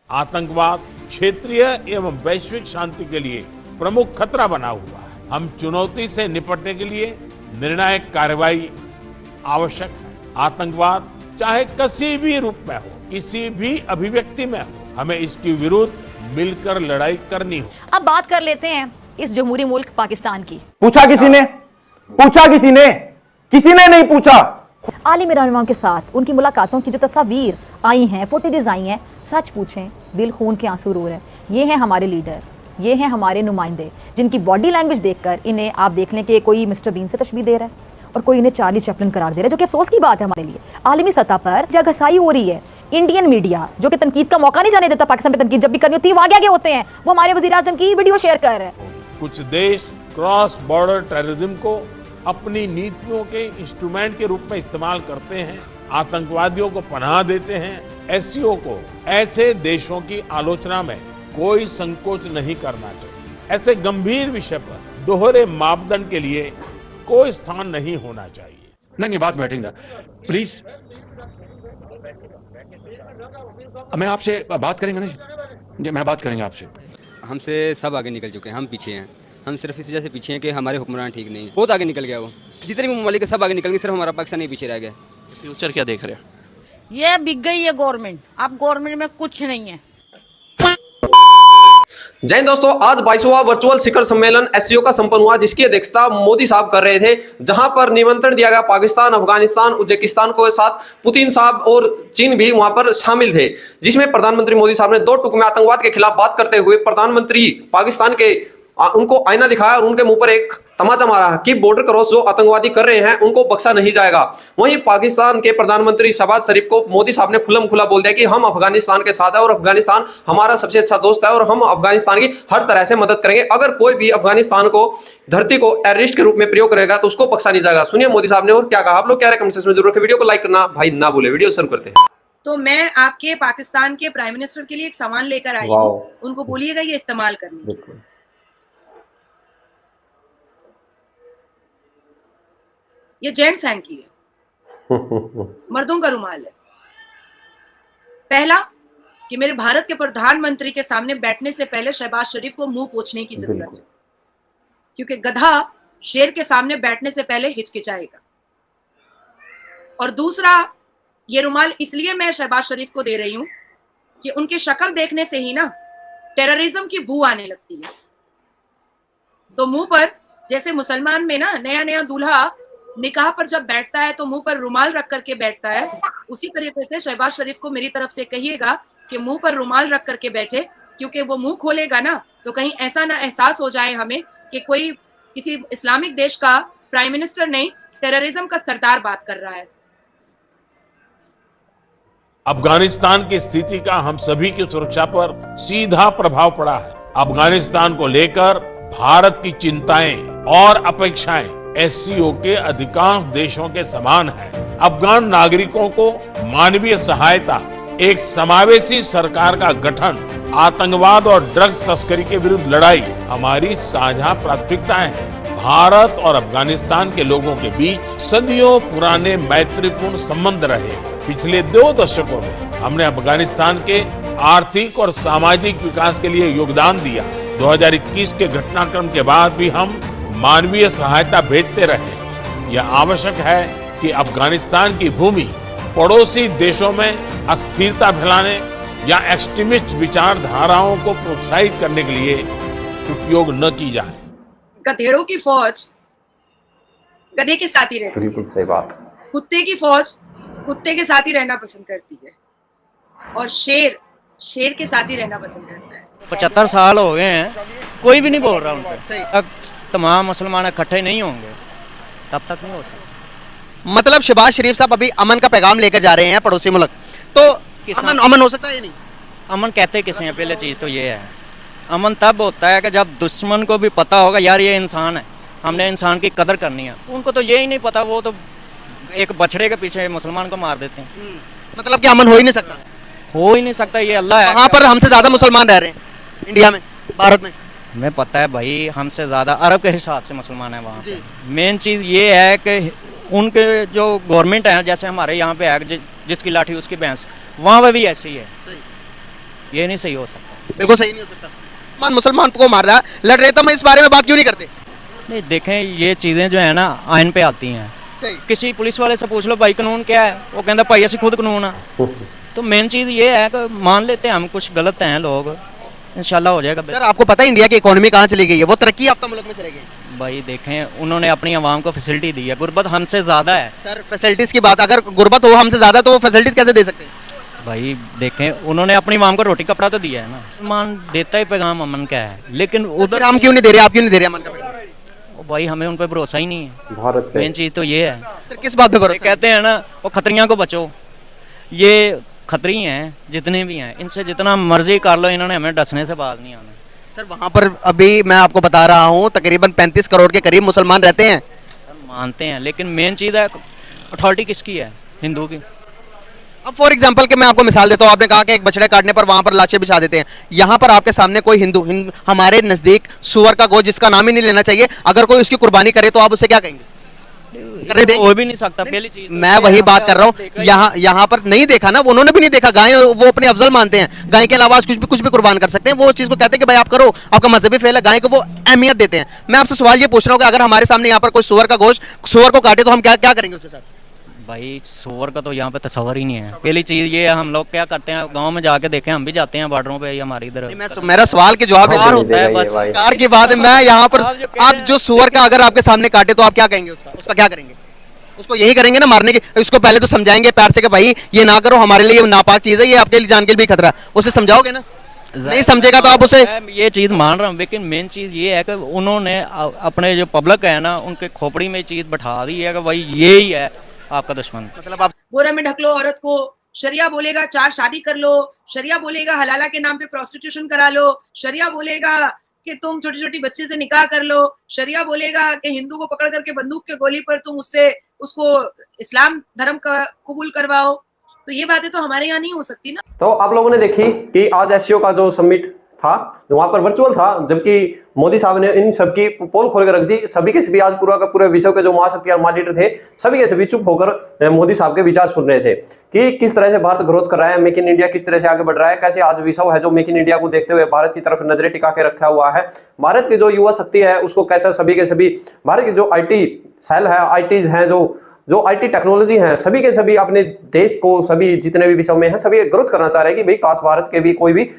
आतंकवाद क्षेत्रीय एवं वैश्विक शांति के लिए प्रमुख खतरा बना हुआ है। हम चुनौती से निपटने के लिए निर्णायक कार्रवाई आवश्यक है। आतंकवाद चाहे किसी भी रूप में हो, किसी भी अभिव्यक्ति में हो, हमें इसके विरुद्ध मिलकर लड़ाई करनी हो। अब बात कर लेते हैं इस जमहूरी मुल्क पाकिस्तान की। पूछा किसी ने? पूछा किसी ने? किसी ने नहीं पूछा। आलिम रहनुमा के साथ उनकी मुलाकातों की जो तस्वीर आई हैं, फुटेजेस आई हैं, सच पूछें दिल खून के आंसू रो रहे हैं। ये हैं हमारे लीडर, ये हैं हमारे नुमाइंदे, जिनकी बॉडी लैंग्वेज देखकर इन्हें आप देख लें कि कोई मिस्टर बीन से तशबीह दे रहा है और कोई इन्हें चार्ली चैपलिन करार दे रहा है, जो कि अफसोस की बात है हमारे लिए। आलमी सतह पर जगहसाई हो रही है। इंडियन मीडिया जो कि तनकीद का मौका नहीं जाने देता, पाकिस्तान पे तनकीद जब भी करनी होती है वो आगे होते हैं, वो हमारे वज़ीर आज़म की वीडियो शेयर कर रहे हैं। कुछ देश क्रॉस बॉर्डर टेररिज्म को अपनी नीतियों के इंस्ट्रूमेंट के रूप में इस्तेमाल करते हैं, आतंकवादियों को पनाह देते हैं। एससीओ को ऐसे देशों की आलोचना में कोई संकोच नहीं करना चाहिए। ऐसे गंभीर विषय पर दोहरे मापदंड के लिए कोई स्थान नहीं होना चाहिए। नहीं बात बैठेंगे प्लीज, मैं आपसे बात करेंगे ना, मैं बात करेंगे आपसे। हमसे सब आगे निकल चुके हैं, हम पीछे हैं। हम सिर्फ इस वजह से पीछे हैं कि हमारे हुक्मरान ठीक नहीं है। बहुत आगे निकल गया वो, जितने भी ममालिक सब आगे निकल गए, सिर्फ हमारा पाकिस्तान ही पीछे रह गया। फ्यूचर क्या देख रहे हैं? ये बिक गई है गवर्नमेंट, अब गवर्नमेंट में कुछ नहीं है। जय हिंद दोस्तों, आज 22वां वर्चुअल शिखर सम्मेलन एससीओ का संपन्न हुआ, जिसकी अध्यक्षता मोदी साहब कर रहे थे, जहां पर निमंत्रण दिया गया पाकिस्तान, अफगानिस्तान, उज्बेकिस्तान को साथ पुतिन साहब और चीन भी वहां पर शामिल थे। जिसमें प्रधानमंटरी मोदी साहब ने दो टूक में आतंकवाद के खिलाफ बात करते हुए प्रधानमंत्री पाकिस्तान के उनको आईना दिखाया और उनके मुंह पर एक तमाचा मारा कि बॉर्डर क्रॉस जो आतंकवादी कर रहे हैं उनको बख्शा नहीं जाएगा। वहीं पाकिस्तान के प्रधानमंत्री शहबाज शरीफ को मोदी साहब ने खुल्लम खुला बोल दिया कि हम अफगानिस्तान के साथ है और अफगानिस्तान हमारा सबसे अच्छा दोस्त है और हम अफगानिस्तान की हर तरह से मदद करेंगे। अगर कोई भी अफगानिस्तान को धरती को टेररिस्ट के रूप में प्रयोग करेगा तो उसको बख्शा नहीं जाएगा। सुनिए मोदी साहब ने और क्या कहा। आप लोग क्या कमेंट सेक्शन में जरूर रखें। वीडियो को लाइक करना भाई ना भूले। वीडियो शुरू करते हैं। तो मैं आपके पाकिस्तान के प्राइम मिनिस्टर के लिए एक सामान लेकर आई हूँ, उनको बोलिएगा ये इस्तेमाल करने। ये जेंट्स हैंकी है, मर्दों का रुमाल है। पहला कि मेरे भारत के प्रधानमंत्री के सामने बैठने से पहले शहबाज शरीफ को मुंह पोंछने की जरूरत है, क्योंकि गधा शेर के सामने बैठने से पहले हिचकिचाएगा। और दूसरा, ये रुमाल इसलिए मैं शहबाज शरीफ को दे रही हूं कि उनकी शक्ल देखने से ही ना टेररिज्म की बू आने लगती है। तो मुंह पर, जैसे मुसलमान में ना नया नया दूल्हा निकाह पर जब बैठता है तो मुंह पर रुमाल रख करके बैठता है, उसी तरीके से शहबाज शरीफ को मेरी तरफ से कहिएगा कि मुंह पर रुमाल रख करके बैठे, क्योंकि वो मुंह खोलेगा ना तो कहीं ऐसा ना एहसास हो जाए हमें कि कोई किसी इस्लामिक देश का प्राइम मिनिस्टर नहीं, टेररिज्म का सरदार बात कर रहा है। अफगानिस्तान की स्थिति का हम सभी की सुरक्षा पर सीधा प्रभाव पड़ा है। अफगानिस्तान को लेकर भारत की चिंताएं और अपेक्षाएं एससीओ के अधिकांश देशों के समान है। अफगान नागरिकों को मानवीय सहायता, एक समावेशी सरकार का गठन, आतंकवाद और ड्रग तस्करी के विरुद्ध लड़ाई हमारी साझा प्राथमिकताएं हैं। भारत और अफगानिस्तान के लोगों के बीच सदियों पुराने मैत्रीपूर्ण संबंध रहे। पिछले 2 दशकों में हमने अफगानिस्तान के आर्थिक और सामाजिक विकास के लिए योगदान दिया। 2021 के घटनाक्रम के बाद भी हम मानवीय सहायता भेजते रहे। यह आवश्यक है कि अफगानिस्तान की भूमि पड़ोसी देशों में अस्थिरता फैलाने या एक्सट्रीमिस्ट विचारधाराओं को प्रोत्साहित करने के लिए उपयोग न की जाए। गधेड़ों की फौज गधे के साथ ही रहती है। बिल्कुल सही बात। कुत्ते की फौज कुत्ते के साथ ही रहना पसंद करती है, और शेर शेर के साथ ही रहना पसंद करता है। 75 साल हो गए हैं, कोई भी नहीं बोल रहा उनको। तमाम मुसलमान इकट्ठे नहीं होंगे तब तक नहीं हो सकता। मतलब शहबाज शरीफ साहब अभी अमन का पैगाम लेकर जा रहे हैं पड़ोसी मुल्क, तो अमन हो सकता है या नहीं? अमन कहते किसे हैं? पहले चीज़ तो ये है, अमन तब होता है कि जब दुश्मन को भी पता होगा यार ये इंसान है, हमने इंसान की कदर करनी है। उनको तो ये ही नहीं पता, वो तो एक बछड़े के पीछे मुसलमान को मार देते हैं। मतलब कि अमन हो ही नहीं सकता? हो ही नहीं सकता, ये अल्लाह है। वहाँ पर हमसे ज्यादा मुसलमान रह रहे हैं इंडिया में, भारत में। हमें पता है भाई, हमसे ज़्यादा अरब के हिसाब से मुसलमान है वहाँ पे। मेन चीज़ ये है कि उनके जो गवर्नमेंट है, जैसे हमारे यहाँ पे है जिसकी लाठी उसकी भैंस, वहाँ पे भी ऐसी ही है। ये नहीं सही हो सकता। बिल्कुल सही नहीं हो सकता। मुसलमान को मार रहा है, लड़ रहे, तो हम इस बारे में बात क्यों नहीं करते? नहीं देखें, ये चीज़ें जो है ना आइन पे आती हैं। सही। किसी पुलिस वाले से पूछ लो भाई कानून क्या है, वो कहता भाई असि खुद कानून है। तो मेन चीज़ ये है कि मान लेते हैं हम कुछ गलत हैं लोग, इंशाल्लाह हो जाएगा। सर आपको पता है इंडिया की इकोनॉमी कहाँ चली गई है? वो तरक्की याफ्ता मुल्क में चली गई। भाई देखें, उन्होंने अपनी आवाम को फैसिलिटी दी है, गुर्बत हमसे ज़्यादा है। सर फैसिलिटीज की बात, अगर गुर्बत हो हमसे ज्यादा तो वो फैसिलिटीज कैसे दे सकते हैं? भाई देखें, उन्होंने अपनी आवाम को रोटी कपड़ा तो दिया है ना। मान देता ही पैगाम अमन का है, लेकिन उधर हम क्यों नहीं दे रहे? आप क्यों नहीं दे रहे अमन का पैगाम? भाई हमें उन पर भरोसा ही नहीं है। भारत पे मेन चीज़ तो ये है। सर किस बात पे भरोसा? कहते हैं ना वो खतरियाँ को बचो, ये खतरी हैं जितने भी हैं, इनसे जितना मर्जी कर लो, इन्होंने हमें डसने से बात नहीं आना। सर वहाँ पर अभी मैं आपको बता रहा हूँ तकरीबन 35 करोड़ के करीब मुसलमान रहते हैं। सर मानते हैं, लेकिन मेन चीज़ है अथॉरिटी किसकी है? हिंदू की। अब फॉर एग्जांपल कि मैं आपको मिसाल देता हूँ, आपने कहा कि एक बछड़े काटने पर वहाँ पर लाशें बिछा देते हैं। यहाँ पर आपके सामने कोई हमारे नज़दीक सुअर का गोश्त, जिसका नाम ही नहीं लेना चाहिए, अगर कोई उसकी कुर्बानी करे तो आप उसे क्या कहेंगे? हो भी नहीं सकता। पहली चीज मैं वही बात कर रहा हूँ, यहाँ पर नहीं देखा ना, उन्होंने भी नहीं देखा। गाय वो अपने अफजल मानते हैं, गाय के अलावा कुछ भी कुर्बान कर सकते हैं। वो चीज को कहते हैं कि भाई आप करो, आपका मजहबी फेल है। गाय को वो अहमियत देते हैं। मैं आपसे सवाल ये पूछ रहा हूँ कि अगर हमारे सामने यहाँ पर कोई सुअर का गोश्त, सुअर को काटे तो हम क्या क्या करेंगे उसके साथ? भाई सुअर का तो यहाँ पे तस्वर ही नहीं है। पहली चीज ये है, हम लोग क्या करते हैं, गांव में जाके देखें, हम भी जाते हैं बॉर्डरों पे, हमारी इधर मेरा सवाल के जवाब होता है बस। सरकार की बात है। मैं यहाँ पर आप जो सुअर का अगर आपके सामने काटे तो आप क्या कहेंगे? उसका क्या करेंगे? उसको यही करेंगे ना, मारने की। उसको पहले तो समझाएंगे प्यार से कि भाई ये ना करो, हमारे लिए ये नापाक चीज है, ये आपके लिए जान के लिए भी खतरा है। उसे समझाओगे ना? नहीं समझेगा तो आप उसे। ये चीज मान रहा हूँ, लेकिन मेन चीज ये है कि उन्होंने अपने जो पब्लिक है ना, उनके खोपड़ी में चीज बैठा दी है कि भाई ये ही है आपका दुश्मन। मतलब आप बोरा में ढक लो औरत को, शरिया बोलेगा 4 शादी कर लो, शरिया बोलेगा हलाला के नाम पे प्रोस्टिट्यूशन करा लो, शरिया बोलेगा कि तुम छोटी छोटी बच्चे से निकाह कर लो, शरिया बोलेगा कि हिंदू को पकड़ करके बंदूक के गोली पर तुम उसको इस्लाम धर्म का कबूल करवाओ। तो ये बातें तो हमारे यहाँ नहीं हो सकती ना। तो आप लोगों ने देखी कि आज एससीओ का जो समिट था वहां पर वर्चुअल था, जबकि मोदी साहब ने इन सबकी पोल खोल कर रख दी। सभी के सभी आज पूरा का पूरे विश्व के जो महाशक्ति और महालीडर थे, सभी के सभी चुप होकर मोदी साहब के विचार सुन रहे थे कि किस तरह से भारत ग्रोथ कर रहा है, मेक इन इंडिया किस तरह से आगे बढ़ रहा है, कैसे आज विश्व है जो मेक इन इंडिया को देखते हुए भारत की तरफ नजरें टिका के रखा हुआ है। भारत की जो युवा शक्ति है उसको कैसे सभी के सभी, भारत की जो IT सेल है, ITs हैं, जो IT टेक्नोलॉजी है, सभी के सभी अपने देश को, सभी जितने भी विश्व में है, सभी ग्रोथ करना चाह रहे हैं कि भाई काश भारत के भी कोई भी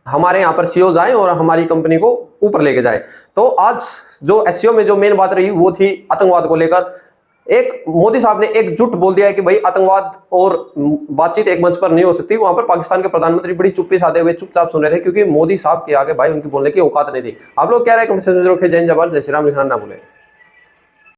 हमारे यहाँ पर CEOs आए और हमारी कंपनी को ऊपर लेके जाए। तो आज जो SCO में जो मेन बात रही वो थी आतंकवाद को लेकर। एक मोदी साहब ने एक झूठ बोल दिया है कि भाई आतंकवाद और बातचीत एक मंच पर नहीं हो सकती। वहां पर पाकिस्तान के प्रधानमंत्री बड़ी चुप्पी साधे हुए चुपचाप सुन रहे थे, क्योंकि मोदी साहब के आगे भाई उनकी बोलने की औकात नहीं थी। आप लोग कह रहे हैं कमेंट सेक्शन में जरूर जय हिंद, जय भारत, जय श्री राम लिखना ना भूलें।